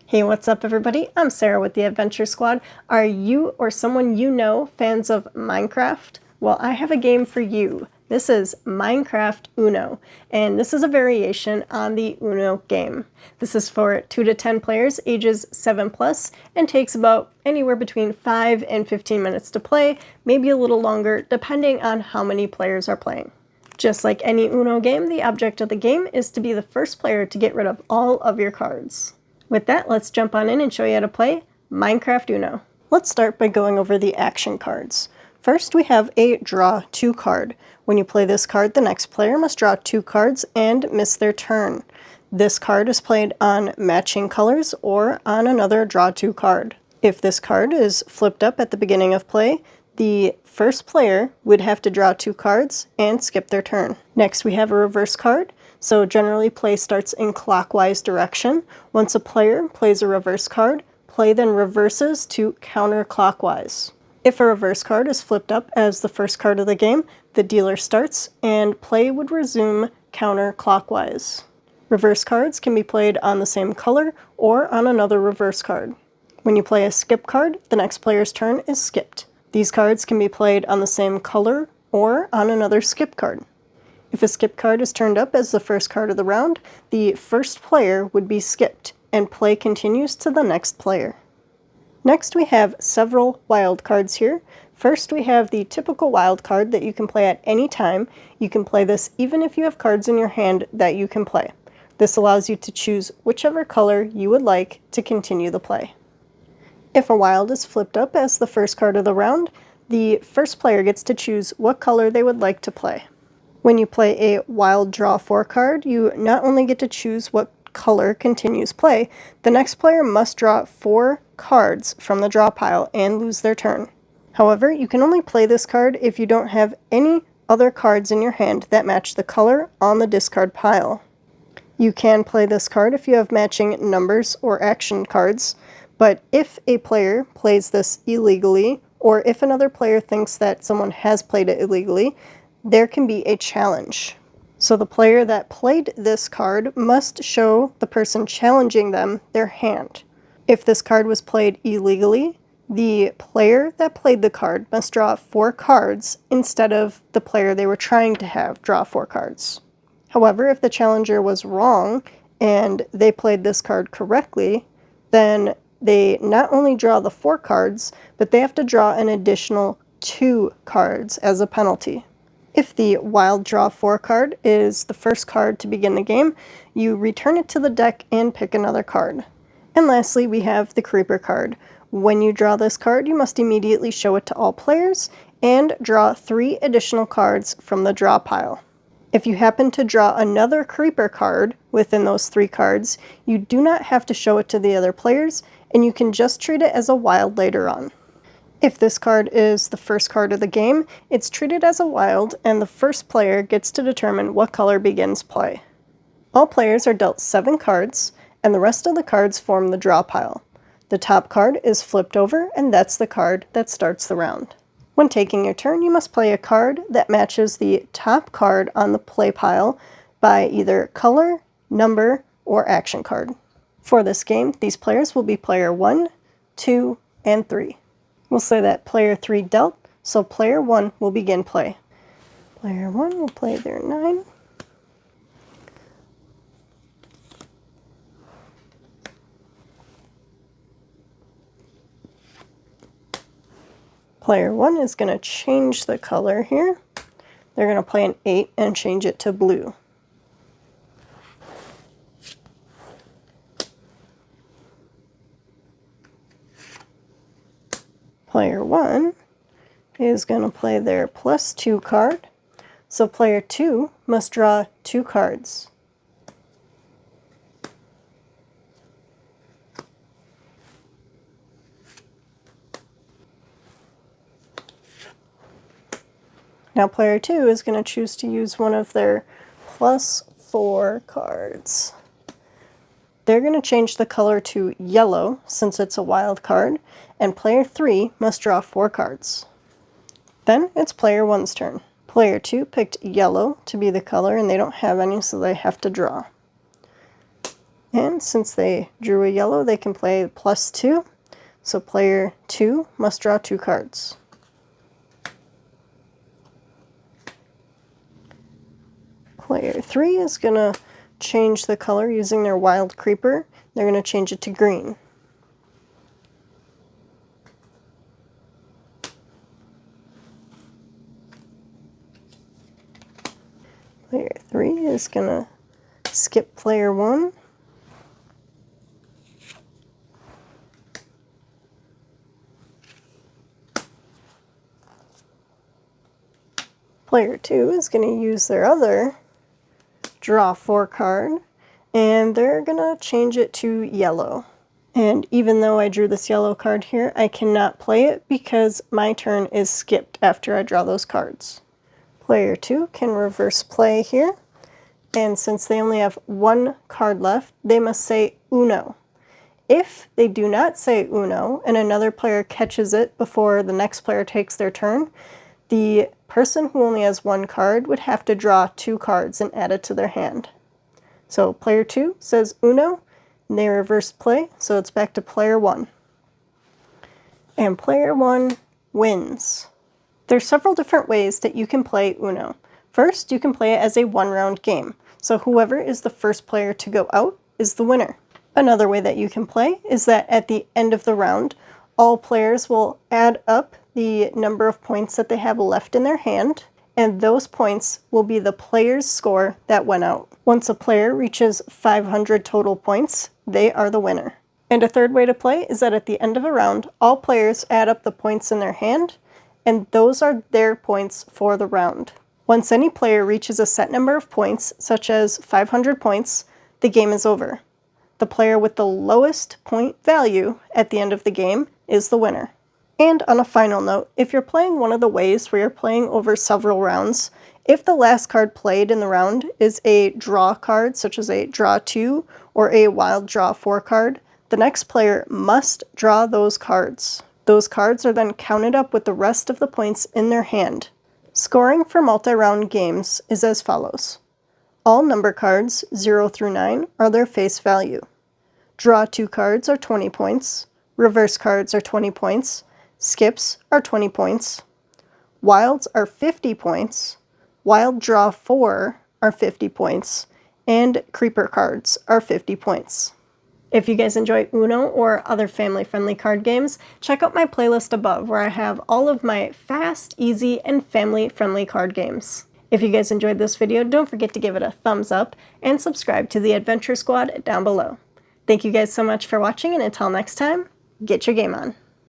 Hey, what's up everybody? I'm Sarah with the Adventure Squad. Are you or someone you know fans of Minecraft? Well, I have a game for you. This is Minecraft Uno, and this is a variation on the Uno game. This is for 2 to 10 players, ages 7 plus, and takes about anywhere between 5 and 15 minutes to play, maybe a little longer, depending on how many players are playing. Just like any Uno game, the object of the game is to be the first player to get rid of all of your cards. With that, let's jump on in and show you how to play Minecraft Uno. Let's start by going over the action cards. First, we have a draw 2 card. When you play this card, the next player must draw 2 cards and miss their turn. This card is played on matching colors or on another draw 2 card. If this card is flipped up at the beginning of play, the first player would have to draw 2 cards and skip their turn. Next, we have a reverse card. So generally play starts in clockwise direction. Once a player plays a reverse card, play then reverses to counterclockwise. If a reverse card is flipped up as the first card of the game, the dealer starts and play would resume counterclockwise. Reverse cards can be played on the same color or on another reverse card. When you play a skip card, the next player's turn is skipped. These cards can be played on the same color or on another skip card. If a skip card is turned up as the first card of the round, the first player would be skipped, and play continues to the next player. Next, we have several wild cards here. First, we have the typical wild card that you can play at any time. You can play this even if you have cards in your hand that you can play. This allows you to choose whichever color you would like to continue the play. If a wild is flipped up as the first card of the round, the first player gets to choose what color they would like to play. When you play a wild draw 4 card, you not only get to choose what color continues play, the next player must draw 4 cards from the draw pile and lose their turn. However, you can only play this card if you don't have any other cards in your hand that match the color on the discard pile. You can play this card if you have matching numbers or action cards, but if a player plays this illegally, or if another player thinks that someone has played it illegally, there can be a challenge. So the player that played this card must show the person challenging them their hand. If this card was played illegally, the player that played the card must draw 4 cards instead of the player they were trying to have draw 4 cards. However, if the challenger was wrong and they played this card correctly, then they not only draw the 4 cards, but they have to draw an additional 2 cards as a penalty. If the wild draw 4 card is the first card to begin the game, you return it to the deck and pick another card. And lastly, we have the creeper card. When you draw this card, you must immediately show it to all players and draw 3 additional cards from the draw pile. If you happen to draw another creeper card within those 3 cards, you do not have to show it to the other players, and you can just treat it as a wild later on. If this card is the first card of the game, it's treated as a wild, and the first player gets to determine what color begins play. All players are dealt 7 cards, and the rest of the cards form the draw pile. The top card is flipped over, and that's the card that starts the round. When taking your turn, you must play a card that matches the top card on the play pile by either color, number, or action card. For this game, these players will be player 1, 2, and 3. We'll say that player 3 dealt, so player 1 will begin play. Player 1 will play their 9. Player 1 is going to change the color here. They're going to play an 8 and change it to blue. Player 1 is going to play their +2 card, so player 2 must draw 2 cards. Now player 2 is going to choose to use one of their +4 cards. They're going to change the color to yellow since it's a wild card, and player 3 must draw 4 cards. Then it's player 1's turn. Player 2 picked yellow to be the color, and they don't have any, so they have to draw. And since they drew a yellow, they can play +2. So player 2 must draw 2 cards. Player 3 is going to change the color using their wild creeper. They're going to change it to green. Player 3 is going to skip player 1. Player 2 is going to use their other draw 4 card, and they're going to change it to yellow. And even though I drew this yellow card here, I cannot play it because my turn is skipped after I draw those cards. Player 2 can reverse play here, and since they only have 1 card left, they must say uno. If they do not say uno and another player catches it before the next player takes their turn, the person who only has 1 card would have to draw 2 cards and add it to their hand. So player 2 says uno, and they reverse play, so it's back to player 1. And player 1 wins. There's several different ways that you can play Uno. First, you can play it as a 1-round game, so whoever is the first player to go out is the winner. Another way that you can play is that at the end of the round, all players will add up the number of points that they have left in their hand, and those points will be the player's score that went out. Once a player reaches 500 total points, they are the winner. And a third way to play is that at the end of a round, all players add up the points in their hand, and those are their points for the round. Once any player reaches a set number of points, such as 500 points, the game is over. The player with the lowest point value at the end of the game is the winner. And on a final note, if you're playing one of the ways where you're playing over several rounds, if the last card played in the round is a draw card, such as a draw 2 or a wild draw 4 card, the next player must draw those cards. Those cards are then counted up with the rest of the points in their hand. Scoring for multi-round games is as follows. All number cards, 0 through 9, are their face value. Draw 2 cards are 20 points. Reverse cards are 20 points. Skips are 20 points. Wilds are 50 points. Wild draw 4 are 50 points. And creeper cards are 50 points. If you guys enjoy Uno or other family-friendly card games, check out my playlist above where I have all of my fast, easy, and family-friendly card games. If you guys enjoyed this video, don't forget to give it a thumbs up and subscribe to the Adventure Squad down below. Thank you guys so much for watching, and until next time, get your game on.